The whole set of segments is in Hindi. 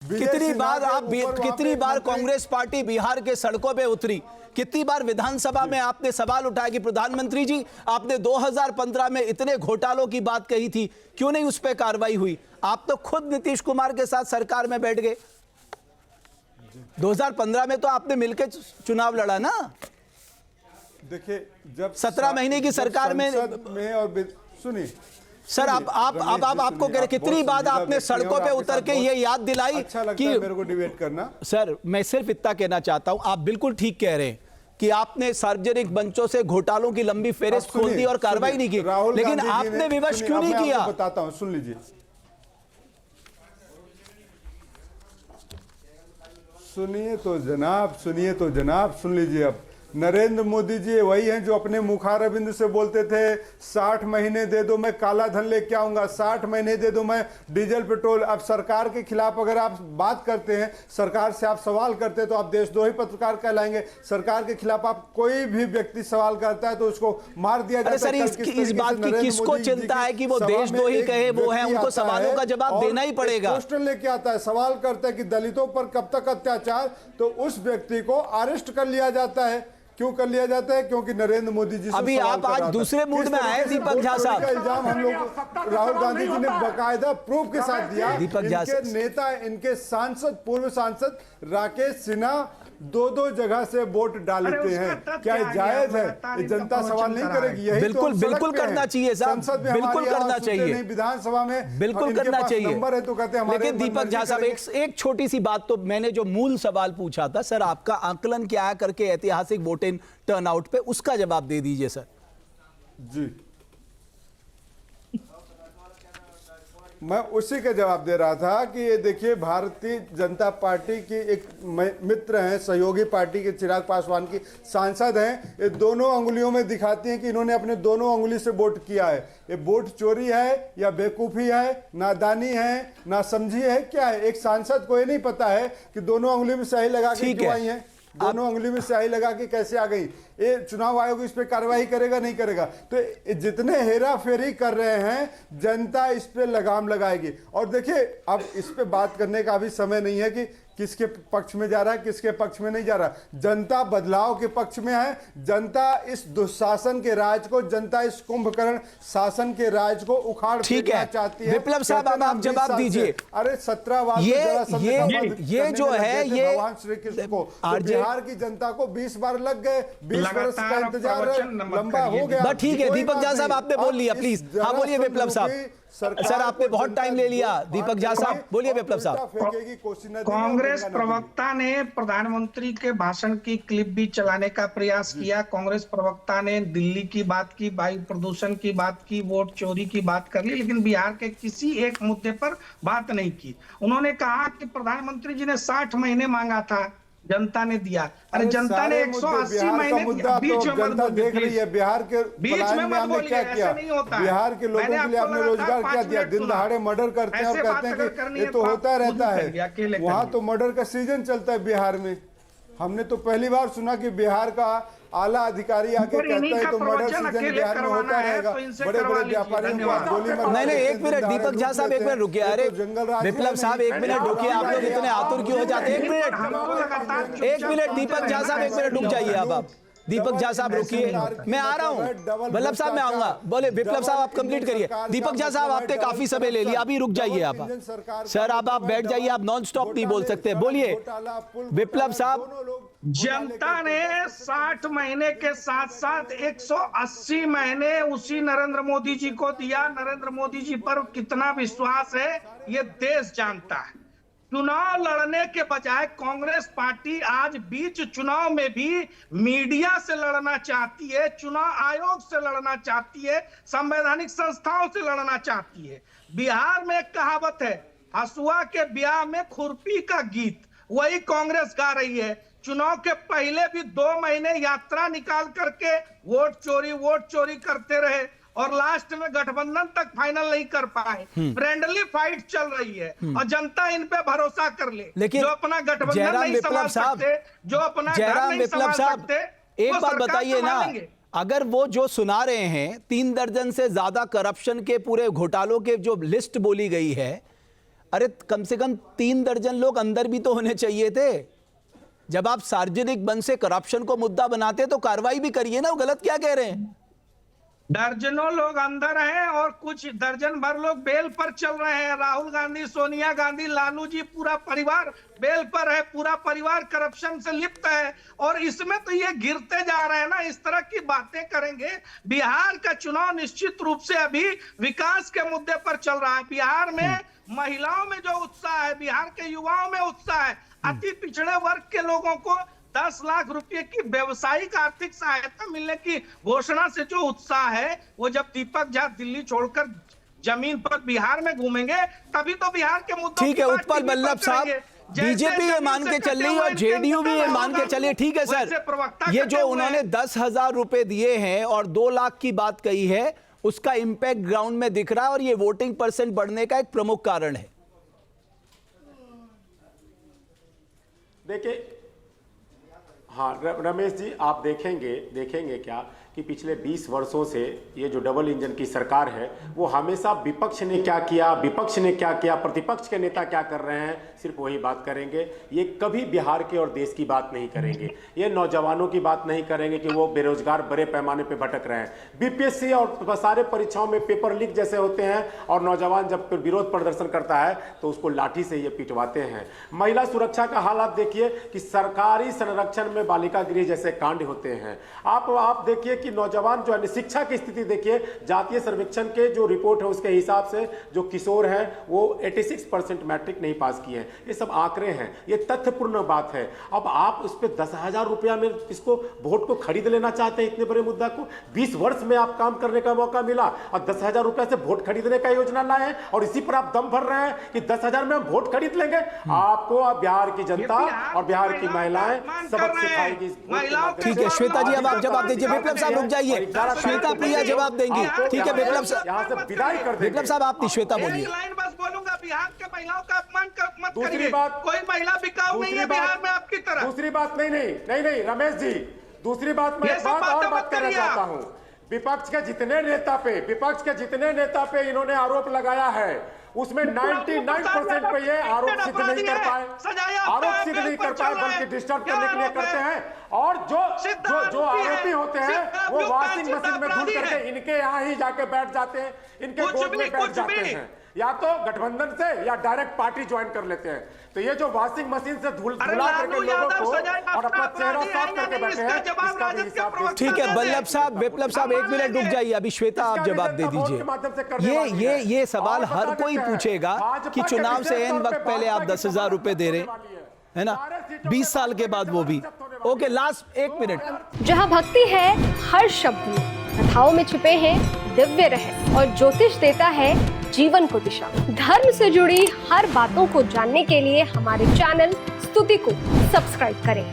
कितनी बार कांग्रेस पार्टी बिहार के सड़कों पे उतरी, कितनी बार विधानसभा में आपने सवाल उठाया कि प्रधानमंत्री जी आपने 2015 में इतने घोटालों की बात कही थी, क्यों नहीं उस पर कार्रवाई हुई? आप तो खुद नीतीश कुमार के साथ सरकार में बैठ गए। 2015 में तो आपने मिलकर चुनाव लड़ा ना। देखिए जब 17 महीने की सरकार में और सुनिए सर, आपको कह रहे कितनी बात आपने सड़कों पे उतर के ये याद दिलाई अच्छा लगता कि है मेरे को डिबेट करना। सर मैं सिर्फ इतना कहना चाहता हूं, आप बिल्कुल ठीक कह रहे हैं कि आपने सार्वजनिक मंचों से घोटालों की लंबी फेहरिस्त खोल दी और कार्रवाई नहीं की, लेकिन आपने विवश क्यों नहीं किया? बताता हूं, सुन लीजिए, सुनिए तो जनाब सुन लीजिए। अब नरेंद्र मोदी जी वही हैं जो अपने मुखारबिंद से बोलते थे 60 महीने दे दो मैं काला धन लेके आऊंगा, 60 महीने दे दो मैं डीजल पेट्रोल। अब सरकार के खिलाफ अगर आप बात करते हैं, सरकार से आप सवाल करते हैं तो आप देशद्रोही पत्रकार कहलाएंगे। सरकार के खिलाफ आप कोई भी व्यक्ति सवाल करता है तो उसको मार दिया जाता है। सर इस बात की किसको चिंता है कि वो देशद्रोही कहे, वो है, उनको सवालों का जवाब देना ही पड़ेगा। पोस्टर लेके आता है, सवाल करता है कि दलितों पर कब तक अत्याचार, तो उस व्यक्ति को अरेस्ट कर लिया जाता है। क्यों कर लिया जाता है? क्योंकि नरेंद्र मोदी जी से अभी आप आज दूसरे मूड में आए दीपक झा साहब। इल्जाम हम लोग राहुल गांधी जी ने बकायदा प्रूफ के साथ दिया। दीपक झा इनके नेता, इनके सांसद, पूर्व सांसद राकेश सिन्हा दो जगह से वोट डालते हैं। क्या जायज है? ये जनता सवाल नहीं करेगी? यही बिल्कुल करना चाहिए साहब, संसद में बिल्कुल करना चाहिए, विधानसभा में बिल्कुल करना चाहिए। नंबर है तो कहते हैं हमारे। लेकिन दीपक झा साहब एक छोटी सी बात, तो मैंने जो मूल सवाल पूछा था सर, आपका आकलन क्या है करके ऐतिहासिक वोटिंग टर्नआउट पे, उसका जवाब दे दीजिए सर। जी मैं उसी का जवाब दे रहा था कि ये देखिए भारतीय जनता पार्टी की एक मित्र हैं, सहयोगी पार्टी के चिराग पासवान की सांसद हैं। ये दोनों अंगुलियों में दिखाती हैं कि इन्होंने अपने दोनों अंगुली से वोट किया है। ये वोट चोरी है या बेवकूफ़ी है, नादानी है, नासमझी है, क्या है? एक सांसद को ये नहीं पता है कि दोनों अंगुली में स्याही लगा के क्यों आई है, दोनों अंगुली में स्याही लगा के कैसे आ गई। ये चुनाव आयोग इस पे कार्रवाई करेगा नहीं करेगा? तो जितने हेरा फेरी कर रहे हैं जनता इस पे लगाम लगाएगी। और देखिए अब इस पे बात करने का अभी समय नहीं है कि किसके पक्ष में जा रहा है, किसके पक्ष में नहीं जा रहा। जनता बदलाव के पक्ष में है। जनता इस दुशासन के राज को, जनता इस कुंभकर्ण शासन के राज को उखाड़ फेंकना चाहती है। विप्लव साहब आप जवाब दीजिए। अरे 17 बार ये जो है ये भगवान श्री कृष्ण को, तो बिहार की जनता को 20 बार लग गए, 20 वर्ष का इंतजार लंबा हो गया। ठीक है दीपक झा साहब आपने बोल लिया, प्लीज हाँ बोलिए विप्लव साहब। सर आपने बहुत टाइम ले लिया। दीपक झा साहब बोलिए। विप्लव साहब, कांग्रेस प्रवक्ता ने प्रधानमंत्री के भाषण की क्लिप भी चलाने का प्रयास किया। कांग्रेस प्रवक्ता ने दिल्ली की बात की, वायु प्रदूषण की बात की, वोट चोरी की बात कर ली, लेकिन बिहार के किसी एक मुद्दे पर बात नहीं की। उन्होंने कहा कि प्रधानमंत्री जी ने 60 महीने मांगा था, जनता ने दिया। अरे जनता ने 180 महीने बीच में जनता देख रही है। बिहार के में हमने क्या किया? बिहार के लोगों के लिए हमने रोजगार क्या दिया? दिन दहाड़े मर्डर करते हैं और कहते हैं कि ये तो होता रहता है। वहां तो मर्डर का सीजन चलता है बिहार में। हमने तो पहली बार सुना कि बिहार का आला अधिकारी आके कहता है तो मर्डर सीजन बिहार में होता रहेगा। बड़े बड़े व्यापारियों को गोली मार। नहीं एक मिनट दीपक झा साहब, एक मिनट रुकिए। अरे विप्लव साहब एक मिनट रुकिए, आप लोग इतने आतुर क्यों हो जाते हैं? एक मिनट दीपक झा साहब, एक मिनट रुक जाइए। आप दीपक झा साहब रुकिए, मैं आ रहा हूं। वल्लभ साहब मैं आऊंगा। बोले विप्लव साहब आप कंप्लीट करिए। दीपक झा साहब आपने काफी समय ले लिया, अभी रुक जाइए आप। सर अब आप बैठ जाइए, आप नॉन स्टॉप नहीं बोल सकते। बोलिए विप्लव साहब। जनता ने 60 महीने के साथ साथ 180 महीने उसी नरेंद्र मोदी जी को दिया। नरेंद्र मोदी जी पर कितना विश्वास है ये देश जानता है। चुनाव लड़ने के बजाय कांग्रेस पार्टी आज बीच चुनाव में भी मीडिया से लड़ना चाहती है, चुनाव आयोग से लड़ना चाहती है, संवैधानिक संस्थाओं से लड़ना चाहती है। बिहार में एक कहावत है, हसुआ के ब्याह में खुरपी का गीत, वही कांग्रेस गा रही है। चुनाव के पहले भी 2 महीने यात्रा निकाल करके वोट चोरी करते रहे और लास्ट में गठबंधन तक फाइनल नहीं कर पाए। फ्रेंडली फाइट चल रही है और जनता इन पे भरोसा कर ले। लेकिन जो अपना गठबंधन नहीं संभाल सकते, जो अपना घर नहीं संभाल सकते, एक बात बताइए ना, अगर वो जो सुना रहे हैं 3 दर्जन से ज्यादा करप्शन के पूरे घोटालों के जो लिस्ट बोली गई है, अरे कम से कम 3 दर्जन लोग अंदर भी तो होने चाहिए थे। जब आप सार्वजनिक मन से करप्शन को मुद्दा बनाते तो कार्रवाई भी करिए ना, वो गलत क्या कह रहे हैं? दर्जनों लोग अंदर हैं और कुछ दर्जन भर लोग बेल पर चल रहे हैं। राहुल गांधी, सोनिया गांधी, लालू जी, पूरा परिवार बेल पर है, पूरा परिवार करप्शन से लिप्त है। और इसमें तो ये गिरते जा रहे हैं ना, इस तरह की बातें करेंगे। बिहार का चुनाव निश्चित रूप से अभी विकास के मुद्दे पर चल रहा है। बिहार में महिलाओं में जो उत्साह है, बिहार के युवाओं में उत्साह है, अति पिछड़े वर्ग के लोगों को 10 लाख रुपए की व्यवसायिक आर्थिक सहायता मिलने की घोषणा से जो उत्साह है, वो जब दीपक झा दिल्ली छोड़कर जमीन पर बिहार में घूमेंगे तभी तो बिहार के मुद्दों ठीक है उत्पल बल्लभ साहब, बीजेपी ये मान के चल रही है और जेडीयू भी ये मान के चलिए। ठीक है सर, ये जो उन्होंने 10,000 रुपए दिए हैं और 2 लाख की बात कही है, उसका इंपैक्ट ग्राउंड में दिख रहा है और ये वोटिंग परसेंट बढ़ने का एक प्रमुख कारण है। देखिए, हाँ रमेश जी, आप देखेंगे क्या कि पिछले 20 वर्षों से ये जो डबल इंजन की सरकार है, वो हमेशा विपक्ष ने क्या किया, प्रतिपक्ष के नेता क्या कर रहे हैं, सिर्फ वही बात करेंगे। ये कभी बिहार के और देश की बात नहीं करेंगे, ये नौजवानों की बात नहीं करेंगे कि वो बेरोजगार बड़े पैमाने पे भटक रहे हैं। बीपीएससी और सारे परीक्षाओं में पेपर लीक जैसे होते हैं और नौजवान जब विरोध प्रदर्शन करता है तो उसको लाठी से ये पिटवाते हैं। महिला सुरक्षा का हालात देखिए कि सरकारी संरक्षण में बालिका गृह जैसे कांड होते हैं। आप देखिए कि नौजवान जो है, शिक्षा की स्थिति देखिए, जातीय सर्वेक्षण के जो रिपोर्ट है उसके हिसाब से जो किशोर हैं वो 86% मैट्रिक नहीं पास किए हैं। ये सब आंकड़े हैं, ये तथ्यपूर्ण बात है। अब आप उस पर 10,000 रुपया में इसको वोट को खरीद लेना चाहते हैं, इतने बड़े मुद्दा को। 20 वर्ष में आप काम करने का मौका मिला और 10,000 रुपया से वोट खरीदने का योजना लाए और इसी पर आप दम भर रहे हैं कि 10,000 में हम वोट खरीद लेंगे। आपको बिहार की जनता और बिहार की महिलाएं सबक सिखाएगी। ठीक है श्वेता जी, अब आप जवाब दीजिए। विप्लव साहब रुक जाइए, श्वेता प्रिया जवाब देंगी। ठीक है विप्लव साहब, यहाँ से विदाई कर देंगे। विप्लव साहब आप श्वेता बोलिए। लाइन बस बोलूंगा, बिहार के महिलाओं का अपमान मत दूसरी करिए। बात, कोई महिला बिकाऊ नहीं है बिहार में आपकी तरह। दूसरी बात नहीं रमेश जी, दूसरी बात मैं बात करना चाहता हूँ। विपक्ष के जितने नेता पे इन्होंने आरोप लगाया है उसमें 99% पे ये आरोप सिद्ध नहीं कर पाए, बल्कि डिस्टर्ब करने के लिए करते हैं। और जो आरोपी होते हैं वो वॉशिंग मशीन में धुल करके इनके यहाँ ही जाके बैठ जाते हैं, इनके गोद में बैठ जाते हैं, या तो गठबंधन से या डायरेक्ट पार्टी ज्वाइन कर लेते हैं। तो ये जो वॉशिंग मशीन से धुला करके लोगों को और अपना चेहरा साफ करके बैठे हैं, इसका भी हिसाब। ठीक है बल्लभ साहब, विप्लव साहब 1 मिनट रुक जाइए। अभी श्वेता आप जवाब दे दीजिए। ये सवाल हर कोई पूछेगा कि चुनाव से एन वक्त पहले आप 10,000 रुपए दे रहे है ना, 20 साल के बाद वो भी। Okay last 1 minute. जहाँ भक्ति है हर शब्द में, कथाओं में छुपे हैं दिव्य रहस्य और ज्योतिष देता है जीवन को दिशा। धर्म से जुड़ी हर बातों को जानने के लिए हमारे चैनल स्तुति को सब्सक्राइब करें।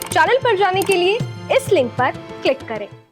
चैनल पर जाने के लिए इस लिंक पर क्लिक करें।